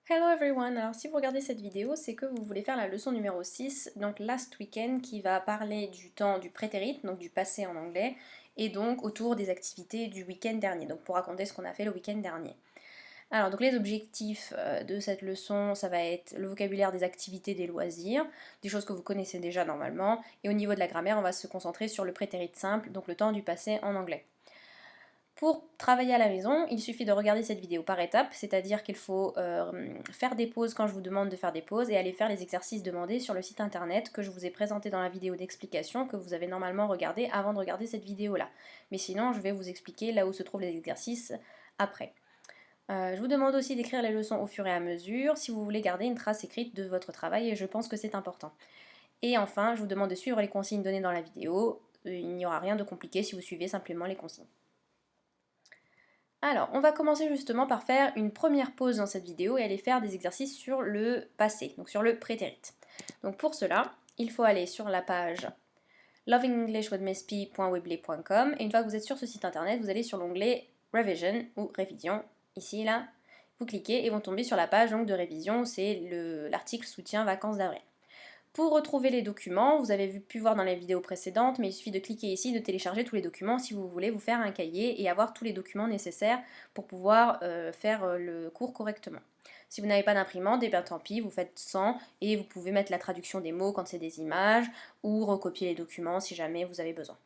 Hello everyone! Alors si vous regardez cette vidéo, c'est que vous voulez faire la leçon numéro 6, donc last weekend, qui va parler du temps du prétérit, donc du passé en anglais, et donc autour des activités du week-end dernier, donc pour raconter ce qu'on a fait le week-end dernier. Alors donc les objectifs de cette leçon, ça va être le vocabulaire des activités, des loisirs, des choses que vous connaissez déjà normalement, et au niveau de la grammaire, on va se concentrer sur le prétérit simple, donc le temps du passé en anglais. Pour travailler à la maison, il suffit de regarder cette vidéo par étapes, c'est-à-dire qu'il faut faire des pauses quand je vous demande de faire des pauses et aller faire les exercices demandés sur le site internet que je vous ai présenté dans la vidéo d'explication que vous avez normalement regardé avant de regarder cette vidéo-là. Mais sinon, je vais vous expliquer là où se trouvent les exercices après. Je vous demande aussi d'écrire les leçons au fur et à mesure si vous voulez garder une trace écrite de votre travail et je pense que c'est important. Et enfin, je vous demande de suivre les consignes données dans la vidéo. Il n'y aura rien de compliqué si vous suivez simplement les consignes. Alors, on va commencer justement par faire une première pause dans cette vidéo et aller faire des exercices sur le passé, donc sur le prétérit. Donc pour cela, il faut aller sur la page lovingenglishwithmissp.weebly.com et une fois que vous êtes sur ce site internet, vous allez sur l'onglet Revision ou Révision, ici là, vous cliquez et vont tomber sur la page donc, de révision, c'est l'article soutien vacances d'avril. Pour retrouver les documents, vous avez pu voir dans les vidéos précédentes, mais il suffit de cliquer ici, de télécharger tous les documents si vous voulez vous faire un cahier et avoir tous les documents nécessaires pour pouvoir faire le cours correctement. Si vous n'avez pas d'imprimante, eh bien tant pis, vous faites sans et vous pouvez mettre la traduction des mots quand c'est des images ou recopier les documents si jamais vous avez besoin.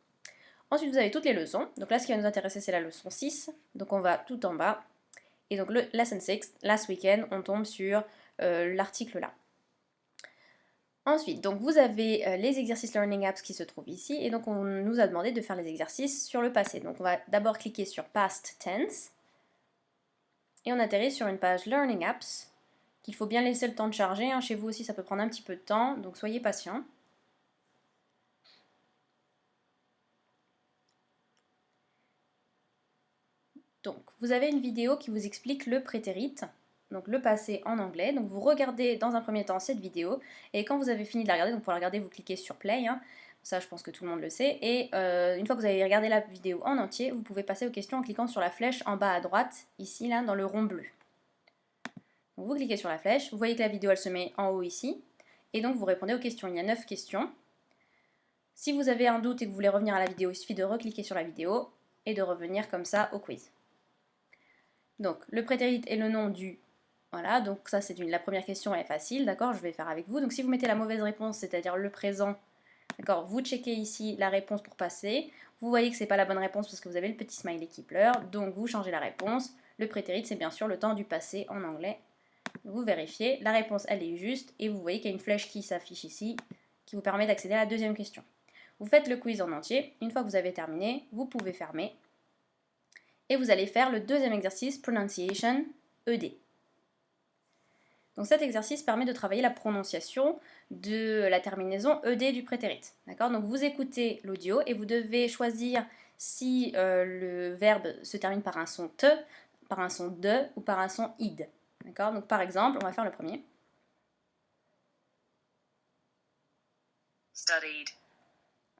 Ensuite, vous avez toutes les leçons. Donc là, ce qui va nous intéresser, c'est la leçon 6. Donc on va tout en bas. Et donc le lesson 6, last weekend, on tombe sur l'article là. Ensuite, donc vous avez les exercices Learning Apps qui se trouvent ici, et donc on nous a demandé de faire les exercices sur le passé. Donc on va d'abord cliquer sur Past Tense, et on atterrit sur une page Learning Apps, qu'il faut bien laisser le temps de charger. Chez vous aussi, ça peut prendre un petit peu de temps, donc soyez patient. Donc, vous avez une vidéo qui vous explique le prétérit, donc le passé en anglais. Donc vous regardez dans un premier temps cette vidéo, et quand vous avez fini de la regarder, donc pour la regarder, vous cliquez sur Play, ça je pense que tout le monde le sait, et une fois que vous avez regardé la vidéo en entier, vous pouvez passer aux questions en cliquant sur la flèche en bas à droite, ici, là, dans le rond bleu. Donc vous cliquez sur la flèche, vous voyez que la vidéo elle se met en haut ici, et donc vous répondez aux questions. Il y a 9 questions. Si vous avez un doute et que vous voulez revenir à la vidéo, il suffit de recliquer sur la vidéo et de revenir comme ça au quiz. Donc, le prétérit est le nom du... Voilà, donc ça c'est la première question, elle est facile, d'accord, je vais faire avec vous. Donc si vous mettez la mauvaise réponse, c'est-à-dire le présent, d'accord, vous checkez ici la réponse pour passer. Vous voyez que c'est pas la bonne réponse parce que vous avez le petit smiley qui pleure, donc vous changez la réponse. Le prétérit, c'est bien sûr le temps du passé en anglais. Vous vérifiez, la réponse elle est juste, et vous voyez qu'il y a une flèche qui s'affiche ici, qui vous permet d'accéder à la deuxième question. Vous faites le quiz en entier, une fois que vous avez terminé, vous pouvez fermer. Et vous allez faire le deuxième exercice, Pronunciation, ED. Donc cet exercice permet de travailler la prononciation de la terminaison ED du prétérit. D'accord? Donc vous écoutez l'audio et vous devez choisir si le verbe se termine par un son te, par un son de ou par un son id. D'accord? Donc par exemple, on va faire le premier. Studied.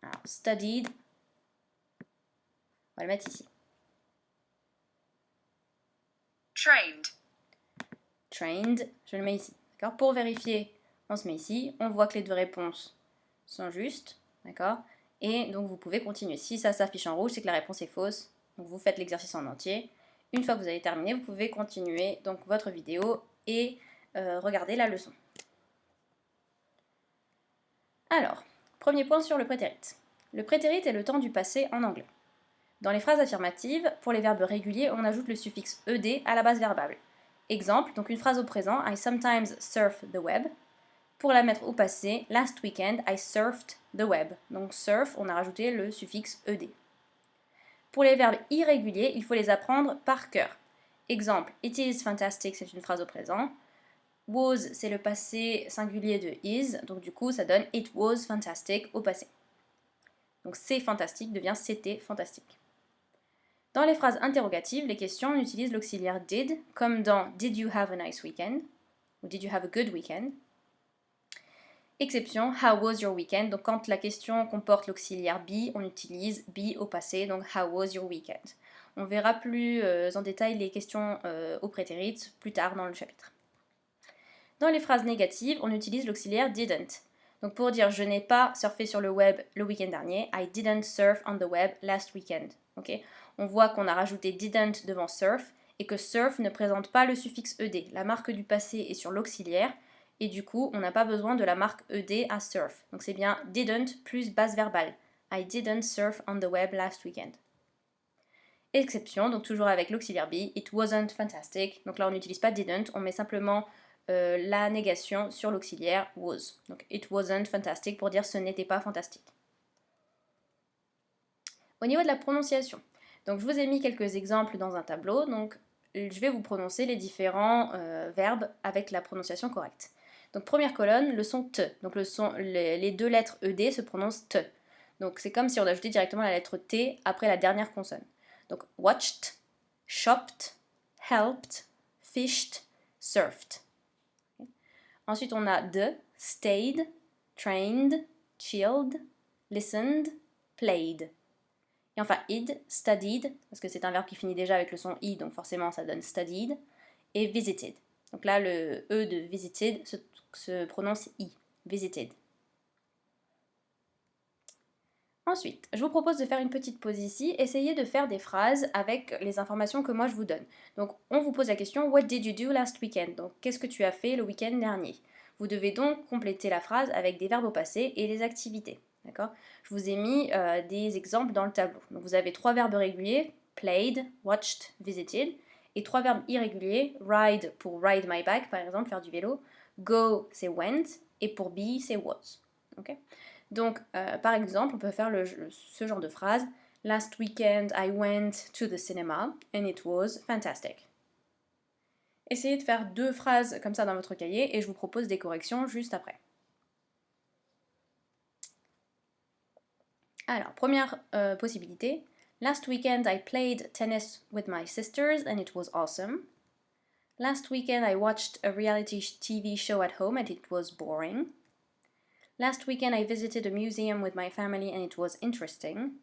Alors, studied, on va le mettre ici. Trained. Trained, je le mets ici. D'accord? Pour vérifier, on se met ici. On voit que les deux réponses sont justes. D'accord? Et donc vous pouvez continuer. Si ça s'affiche en rouge, c'est que la réponse est fausse. Donc vous faites l'exercice en entier. Une fois que vous avez terminé, vous pouvez continuer donc votre vidéo et regarder la leçon. Alors, premier point sur le prétérit. Le prétérit est le temps du passé en anglais. Dans les phrases affirmatives, pour les verbes réguliers, on ajoute le suffixe ed à la base verbale. Exemple, donc une phrase au présent, I sometimes surf the web. Pour la mettre au passé, last weekend, I surfed the web. Donc surf, on a rajouté le suffixe ed. Pour les verbes irréguliers, il faut les apprendre par cœur. Exemple, it is fantastic, c'est une phrase au présent. Was, c'est le passé singulier de is, donc du coup ça donne it was fantastic au passé. Donc c'est fantastique devient c'était fantastique. Dans les phrases interrogatives, les questions, on utilise l'auxiliaire did, comme dans Did you have a nice weekend? Ou Did you have a good weekend? Exception, how was your weekend? Donc quand la question comporte l'auxiliaire be, on utilise be au passé, donc how was your weekend? On verra plus en détail les questions au prétérit plus tard dans le chapitre. Dans les phrases négatives, on utilise l'auxiliaire didn't. Donc pour dire je n'ai pas surfé sur le web le week-end dernier, I didn't surf on the web last weekend. Okay, on voit qu'on a rajouté didn't devant surf et que surf ne présente pas le suffixe ed. La marque du passé est sur l'auxiliaire et du coup on n'a pas besoin de la marque ed à surf. Donc c'est bien didn't plus base verbale. I didn't surf on the web last weekend. Exception, donc toujours avec l'auxiliaire be, it wasn't fantastic. Donc là on n'utilise pas didn't, on met simplement la négation sur l'auxiliaire was. Donc it wasn't fantastic pour dire ce n'était pas fantastique. Au niveau de la prononciation, donc je vous ai mis quelques exemples dans un tableau, donc je vais vous prononcer les différents verbes avec la prononciation correcte. Donc première colonne, le son t, donc les deux lettres ed se prononcent t. Donc c'est comme si on ajoutait directement la lettre t après la dernière consonne. Donc watched, shopped, helped, fished, surfed. Ensuite, on a the, stayed, trained, chilled, listened, played. Et enfin, id, studied, parce que c'est un verbe qui finit déjà avec le son i, donc forcément ça donne studied, et visited. Donc là, le e de visited se prononce i, visited. Ensuite, je vous propose de faire une petite pause ici. Essayez de faire des phrases avec les informations que moi je vous donne. Donc, on vous pose la question What did you do last weekend? Donc, qu'est-ce que tu as fait le week-end dernier? Vous devez donc compléter la phrase avec des verbes au passé et les activités. D'accord? Je vous ai mis des exemples dans le tableau. Donc, vous avez 3 verbes réguliers played, watched, visited, et 3 verbes irréguliers ride pour ride my bike, par exemple, faire du vélo, go c'est went, et pour be c'est was. Ok? Donc, par exemple, on peut faire ce genre de phrase. Last weekend, I went to the cinema and it was fantastic. Essayez de faire 2 phrases comme ça dans votre cahier et je vous propose des corrections juste après. Alors, première possibilité. Last weekend, I played tennis with my sisters and it was awesome. Last weekend, I watched a reality TV show at home and it was boring. Last weekend I visited a museum with my family and it was interesting.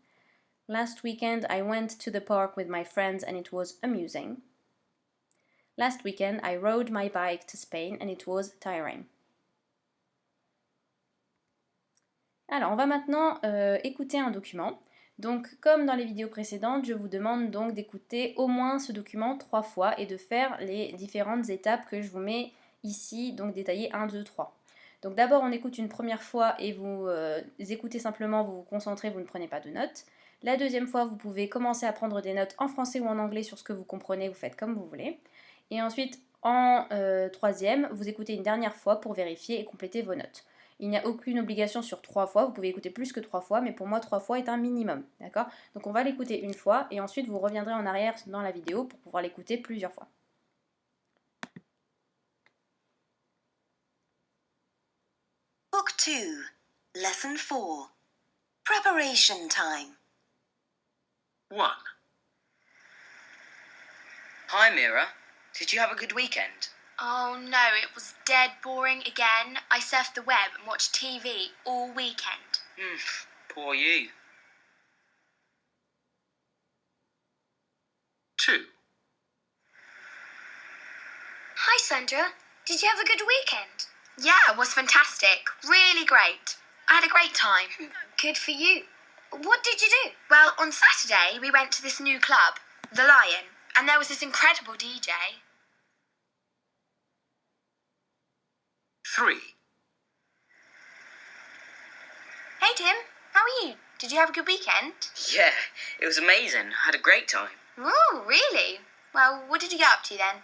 Last weekend I went to the park with my friends and it was amusing. Last weekend I rode my bike to Spain and it was tiring. Alors on va maintenant écouter un document. Donc comme dans les vidéos précédentes, je vous demande donc d'écouter au moins ce document 3 fois et de faire les différentes étapes que je vous mets ici, donc détaillées 1, 2, 3. Donc d'abord on écoute une première fois et vous écoutez simplement, vous vous concentrez, vous ne prenez pas de notes. La deuxième fois vous pouvez commencer à prendre des notes en français ou en anglais sur ce que vous comprenez, vous faites comme vous voulez. Et ensuite en troisième, vous écoutez une dernière fois pour vérifier et compléter vos notes. Il n'y a aucune obligation sur 3 fois, vous pouvez écouter plus que 3 fois, mais pour moi 3 fois est un minimum, d'accord? Donc on va l'écouter une fois et ensuite vous reviendrez en arrière dans la vidéo pour pouvoir l'écouter plusieurs fois. Book 2, Lesson 4, Preparation Time. 1. Hi, Mira. Did you have a good weekend? Oh no, it was dead boring again. I surfed the web and watched TV all weekend. Poor you. 2. Hi Sandra, did you have a good weekend? Yeah, it was fantastic. Really great. I had a great time. Good for you. What did you do? Well, on Saturday we went to this new club, The Lion, and there was this incredible DJ. 3. Hey Tim, how are you? Did you have a good weekend? Yeah, it was amazing. I had a great time. Oh, really? Well, what did you get up to then?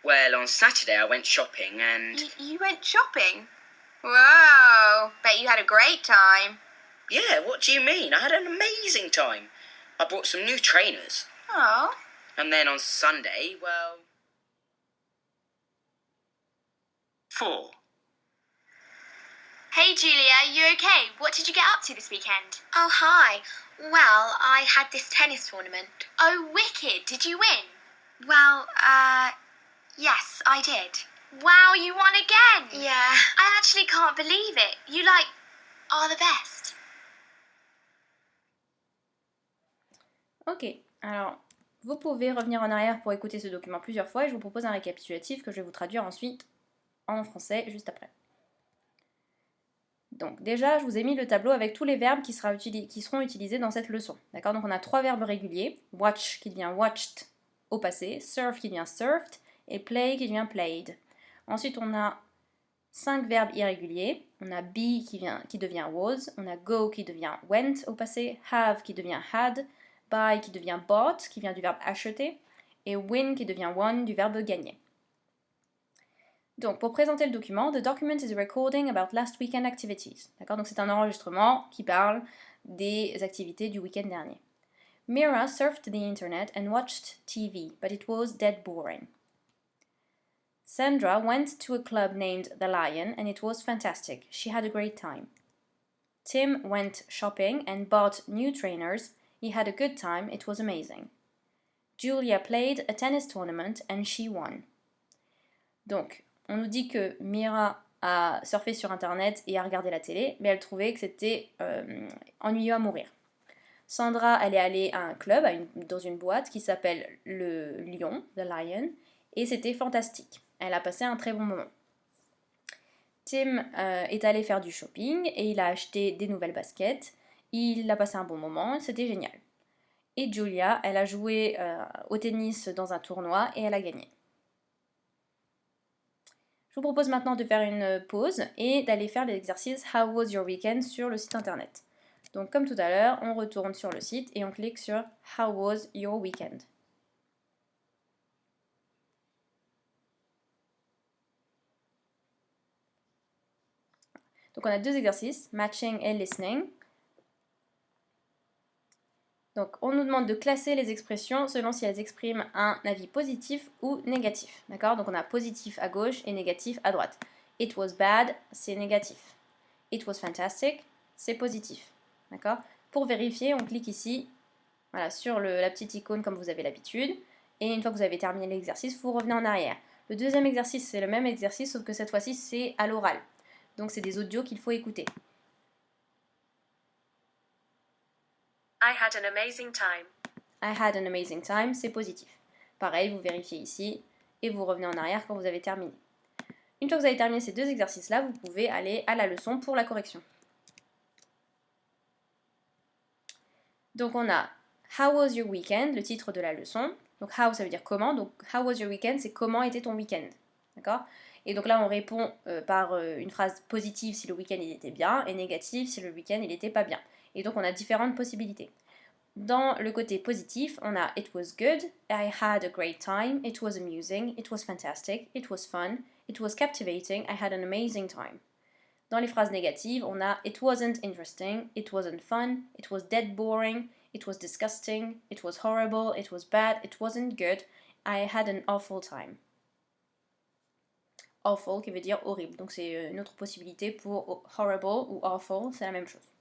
Well, on Saturday I went shopping and... You went shopping? Whoa, bet you had a great time. Yeah, what do you mean? I had an amazing time. I bought some new trainers. Oh. And then on Sunday, well... 4. Hey Julia, you okay? What did you get up to this weekend? Oh, hi. Well, I had this tennis tournament. Oh, wicked. Did you win? Well, yes, I did. Wow, you won again! Yeah. I actually can't believe it. You, are the best. Ok, alors vous pouvez revenir en arrière pour écouter ce document plusieurs fois et je vous propose un récapitulatif que je vais vous traduire ensuite en français juste après. Donc déjà, je vous ai mis le tableau avec tous les verbes qui seront utilisés dans cette leçon. D'accord? Donc on a 3 verbes réguliers. Watch qui devient watched au passé, surf qui devient surfed, et play qui devient played. Ensuite, on a 5 verbes irréguliers. On a be qui devient was, on a go qui devient went au passé, have qui devient had, buy qui devient bought, qui vient du verbe acheter, et win qui devient won du verbe gagner. Donc, pour présenter le document, the document is a recording about last weekend activities. D'accord? Donc, c'est un enregistrement qui parle des activités du week-end dernier. Mira surfed the internet and watched TV, but it was dead boring. Sandra went to a club named The Lion and it was fantastic. She had a great time. Tim went shopping and bought new trainers. He had a good time. It was amazing. Julia played a tennis tournament and she won. Donc, on nous dit que Mira a surfé sur internet et a regardé la télé, mais elle trouvait que c'était ennuyeux à mourir. Sandra, elle est allée à un club, dans une boîte qui s'appelle le Lion, The Lion, et c'était fantastique. Elle a passé un très bon moment. Tim est allé faire du shopping et il a acheté des nouvelles baskets. Il a passé un bon moment, c'était génial. Et Julia, elle a joué au tennis dans un tournoi et elle a gagné. Je vous propose maintenant de faire une pause et d'aller faire l'exercice How was your weekend sur le site internet. Donc comme tout à l'heure, on retourne sur le site et on clique sur How was your weekend. Donc on a 2 exercices, matching et listening. Donc on nous demande de classer les expressions selon si elles expriment un avis positif ou négatif. D'accord? Donc on a positif à gauche et négatif à droite. It was bad, c'est négatif. It was fantastic, c'est positif. D'accord? Pour vérifier, on clique ici, voilà, sur la petite icône comme vous avez l'habitude. Et une fois que vous avez terminé l'exercice, vous revenez en arrière. Le deuxième exercice, c'est le même exercice, sauf que cette fois-ci, c'est à l'oral. Donc c'est des audios qu'il faut écouter. I had an amazing time. I had an amazing time, c'est positif. Pareil, vous vérifiez ici et vous revenez en arrière quand vous avez terminé. Une fois que vous avez terminé ces 2 exercices-là, vous pouvez aller à la leçon pour la correction. Donc on a How was your weekend, le titre de la leçon. Donc how, ça veut dire comment. Donc how was your weekend, c'est comment était ton week-end. D'accord? Et donc là, on répond par une phrase positive si le week-end il était bien et négative si le week-end il était pas bien. Et donc on a différentes possibilités. Dans le côté positif, on a It was good, I had a great time, it was amusing, it was fantastic, it was fun, it was captivating, I had an amazing time. Dans les phrases négatives, on a It wasn't interesting, it wasn't fun, it was dead boring, it was disgusting, it was horrible, it was bad, it wasn't good, I had an awful time. Awful qui veut dire horrible, donc c'est une autre possibilité pour horrible ou awful, c'est la même chose.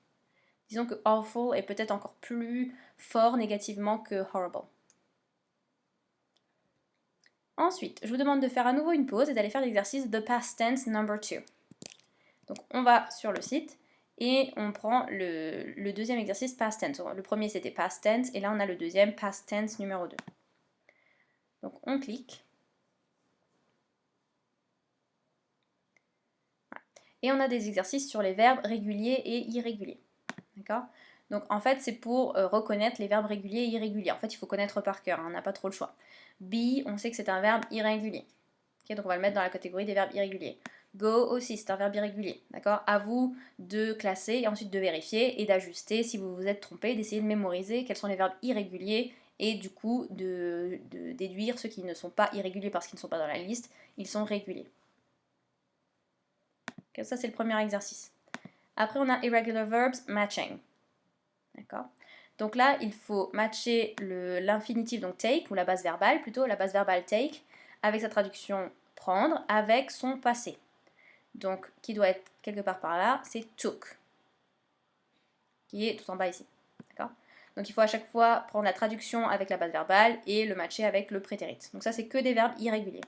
Disons que awful est peut-être encore plus fort négativement que horrible. Ensuite, je vous demande de faire à nouveau une pause et d'aller faire l'exercice The Past Tense number 2. Donc on va sur le site et on prend le deuxième exercice Past Tense. Le premier c'était Past Tense et là on a le deuxième Past Tense numéro 2. Donc on clique. Voilà. Et on a des exercices sur les verbes réguliers et irréguliers. D'accord? Donc en fait c'est pour reconnaître les verbes réguliers et irréguliers. En fait il faut connaître par cœur, on n'a pas trop le choix. Be, on sait que c'est un verbe irrégulier. Okay, donc on va le mettre dans la catégorie des verbes irréguliers. Go aussi, c'est un verbe irrégulier. D'accord? À vous de classer et ensuite de vérifier et d'ajuster si vous vous êtes trompé, d'essayer de mémoriser quels sont les verbes irréguliers et du coup de déduire ceux qui ne sont pas irréguliers parce qu'ils ne sont pas dans la liste, ils sont réguliers. Okay, ça c'est le premier exercice. Après, on a irregular verbs matching. D'accord? Donc là, il faut matcher l'infinitif, donc take, ou la base verbale, plutôt la base verbale take, avec sa traduction prendre, avec son passé. Donc, qui doit être quelque part par là, c'est took, qui est tout en bas ici. D'accord? Donc, il faut à chaque fois prendre la traduction avec la base verbale et le matcher avec le prétérit. Donc ça, c'est que des verbes irréguliers.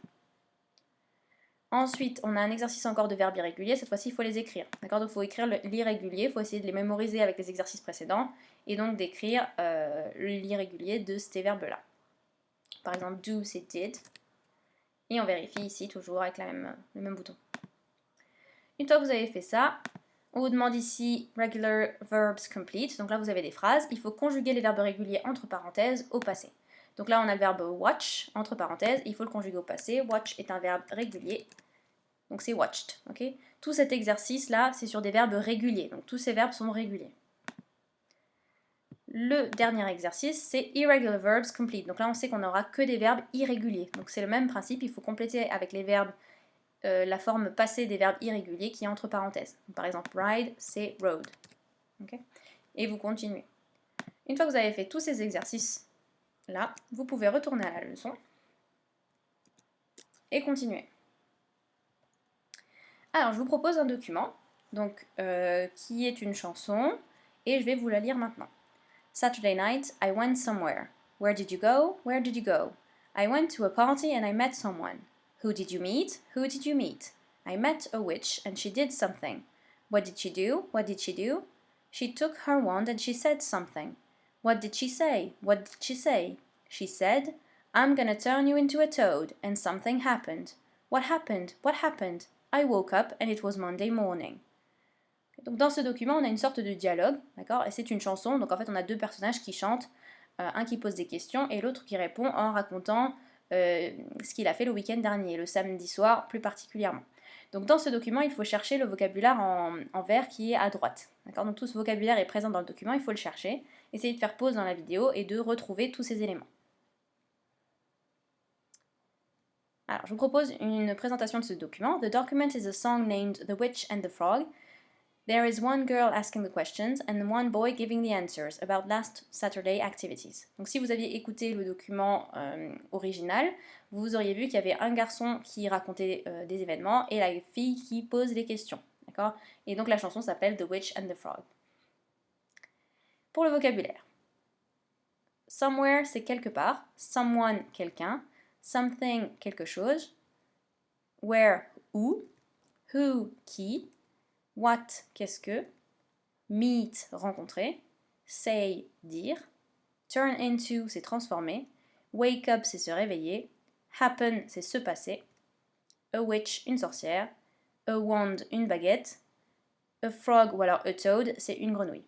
Ensuite, on a un exercice encore de verbes irréguliers, cette fois-ci il faut les écrire. D'accord? Donc il faut écrire l'irrégulier, il faut essayer de les mémoriser avec les exercices précédents, et donc d'écrire l'irrégulier de ces verbes-là. Par exemple, do c'est did, et on vérifie ici toujours avec le même bouton. Une fois que vous avez fait ça, on vous demande ici regular verbs complete. Donc là, vous avez des phrases. Il faut conjuguer les verbes réguliers entre parenthèses au passé. Donc là, on a le verbe watch entre parenthèses. Il faut le conjuguer au passé. Watch est un verbe régulier. Donc c'est watched. Okay. Tout cet exercice-là, c'est sur des verbes réguliers. Donc tous ces verbes sont réguliers. Le dernier exercice, c'est irregular verbs complete. Donc là, on sait qu'on n'aura que des verbes irréguliers. Donc c'est le même principe. Il faut compléter avec les verbes la forme passée des verbes irréguliers qui est entre parenthèses. Donc, par exemple, ride, c'est rode. Okay. Et vous continuez. Une fois que vous avez fait tous ces exercices-là, vous pouvez retourner à la leçon et continuer. Alors, je vous propose un document donc, qui est une chanson et je vais vous la lire maintenant. Saturday night, I went somewhere. Where did you go? Where did you go? I went to a party and I met someone. Who did you meet? Who did you meet? I met a witch and she did something. What did she do? What did she do? She took her wand and she said something. What did she say? What did she say? She said, I'm gonna turn you into a toad, and something happened. What happened? What happened? I woke up and it was Monday morning. Donc dans ce document, on a une sorte de dialogue, d'accord? Et c'est une chanson, donc en fait on a deux personnages qui chantent, un qui pose des questions et l'autre qui répond en racontant ce qu'il a fait le week-end dernier, le samedi soir plus particulièrement. Donc dans ce document, il faut chercher le vocabulaire en vert qui est à droite. D'accord? Donc tout ce vocabulaire est présent dans le document, il faut le chercher. Essayez de faire pause dans la vidéo et de retrouver tous ces éléments. Alors, je vous propose une présentation de ce document. The document is a song named The Witch and the Frog. There is one girl asking the questions and one boy giving the answers about last Saturday activities. Donc si vous aviez écouté le document original, vous auriez vu qu'il y avait un garçon qui racontait des événements et la fille qui pose les questions. D'accord? Et donc la chanson s'appelle The Witch and the Frog. Pour le vocabulaire. Somewhere, c'est quelque part. Someone, quelqu'un. Something, quelque chose. Where, où. Who, qui. What, qu'est-ce que. Meet, rencontrer. Say, dire. Turn into, c'est transformer. Wake up, c'est se réveiller. Happen, c'est se passer. A witch, une sorcière. A wand, une baguette. A frog ou alors a toad, c'est une grenouille.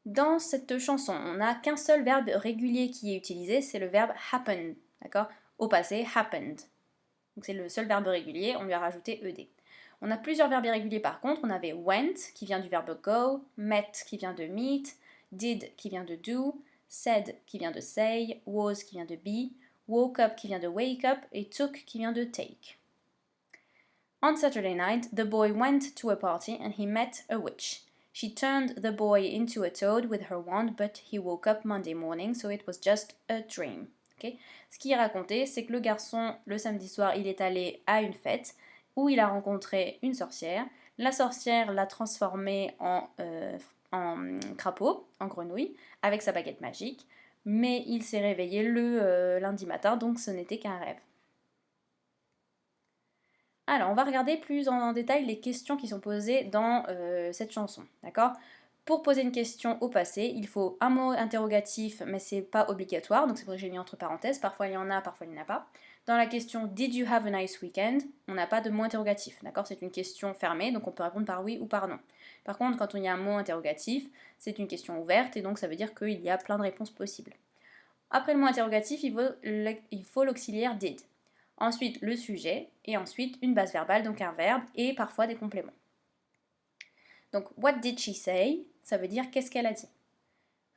Dans cette chanson, on n'a qu'un seul verbe régulier qui est utilisé, c'est le verbe happen, d'accord? Au passé, happened. Donc c'est le seul verbe régulier, on lui a rajouté ed. On a plusieurs verbes irréguliers par contre, on avait went qui vient du verbe go, met qui vient de meet, did qui vient de do, said qui vient de say, was qui vient de be, woke up qui vient de wake up et took qui vient de take. On Saturday night, the boy went to a party and he met a witch. She turned the boy into a toad with her wand, but he woke up Monday morning, so it was just a dream. Okay? Ce qui est raconté, c'est que le garçon, le samedi soir, il est allé à une fête où il a rencontré une sorcière. La sorcière l'a transformé en crapaud, en grenouille, avec sa baguette magique, mais il s'est réveillé le lundi matin, donc ce n'était qu'un rêve. Alors, on va regarder plus en détail les questions qui sont posées dans cette chanson, d'accord? Pour poser une question au passé, il faut un mot interrogatif, mais c'est pas obligatoire, donc c'est pour ça que j'ai mis entre parenthèses, parfois il y en a, parfois il n'y en a pas. Dans la question « Did you have a nice weekend ?», on n'a pas de mot interrogatif, d'accord? C'est une question fermée, donc on peut répondre par oui ou par non. Par contre, quand il y a un mot interrogatif, c'est une question ouverte, et donc ça veut dire qu'il y a plein de réponses possibles. Après le mot interrogatif, il faut l'auxiliaire « did ». Ensuite le sujet, et ensuite une base verbale, donc un verbe, et parfois des compléments. Donc, what did she say? Ça veut dire qu'est-ce qu'elle a dit.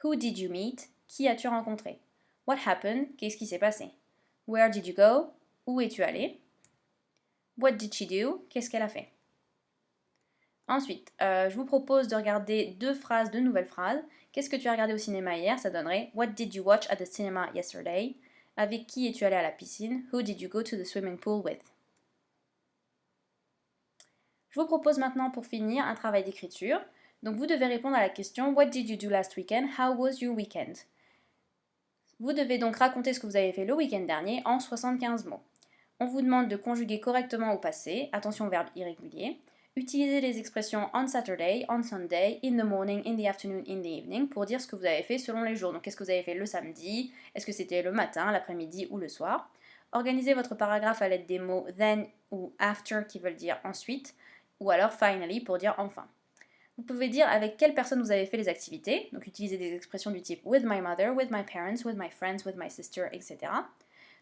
Who did you meet? Qui as-tu rencontré? What happened? Qu'est-ce qui s'est passé? Where did you go? Où es-tu allé? What did she do? Qu'est-ce qu'elle a fait? Ensuite, je vous propose de regarder deux nouvelles phrases. Qu'est-ce que tu as regardé au cinéma hier? Ça donnerait What did you watch at the cinema yesterday? Avec qui es-tu allé à la piscine? Who did you go to the swimming pool with? Je vous propose maintenant pour finir un travail d'écriture. Donc vous devez répondre à la question What did you do last weekend? How was your weekend? Vous devez donc raconter ce que vous avez fait le week-end dernier en 75 mots. On vous demande de conjuguer correctement au passé, attention au verbe irrégulier. Utilisez les expressions on Saturday, on Sunday, in the morning, in the afternoon, in the evening pour dire ce que vous avez fait selon les jours. Donc, est-ce que vous avez fait le samedi? Est-ce que c'était le matin, l'après-midi ou le soir? Organisez votre paragraphe à l'aide des mots then ou after qui veulent dire ensuite, ou alors finally pour dire enfin. Vous pouvez dire avec quelle personne vous avez fait les activités, donc utilisez des expressions du type with my mother, with my parents, with my friends, with my sister, etc.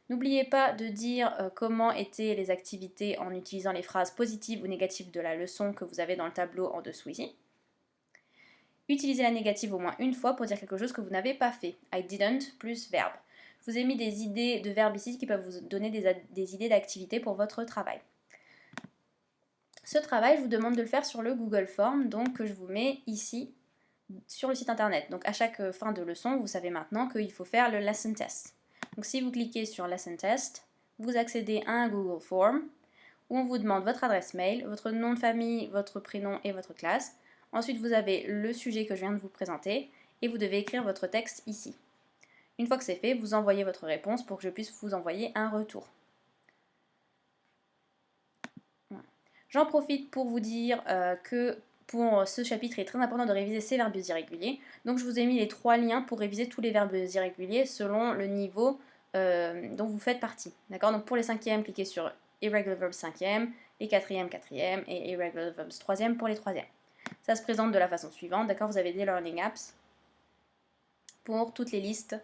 N'oubliez pas de dire comment étaient les activités en utilisant les phrases positives ou négatives de la leçon que vous avez dans le tableau en dessous ici. Utilisez la négative au moins une fois pour dire quelque chose que vous n'avez pas fait. I didn't plus verbe. Je vous ai mis des idées de verbes ici qui peuvent vous donner des idées d'activités pour votre travail. Ce travail, je vous demande de le faire sur le Google Form, donc que je vous mets ici sur le site internet. Donc à chaque fin de leçon, vous savez maintenant qu'il faut faire le lesson test. Donc si vous cliquez sur lesson test, vous accédez à un Google Form où on vous demande votre adresse mail, votre nom de famille, votre prénom et votre classe. Ensuite, vous avez le sujet que je viens de vous présenter et vous devez écrire votre texte ici. Une fois que c'est fait, vous envoyez votre réponse pour que je puisse vous envoyer un retour. Voilà. J'en profite pour vous dire que pour ce chapitre, il est très important de réviser ces verbes irréguliers. Donc je vous ai mis les 3 liens pour réviser tous les verbes irréguliers selon le niveau dont vous faites partie. D'accord? Donc pour les 5e, cliquez sur Irregular Verbs 5e, les 4e, 4e et Irregular Verbs 3e pour les 3e. Ça se présente de la façon suivante. D'accord? Vous avez des Learning Apps pour toutes les listes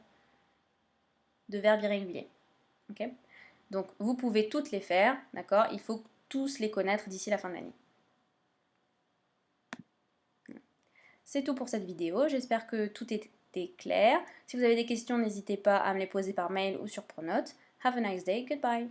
de verbes irréguliers. Okay? Donc vous pouvez toutes les faire, d'accord? Il faut tous les connaître d'ici la fin de l'année. C'est tout pour cette vidéo, j'espère que tout était clair. Si vous avez des questions, n'hésitez pas à me les poser par mail ou sur Pronote. Have a nice day, goodbye!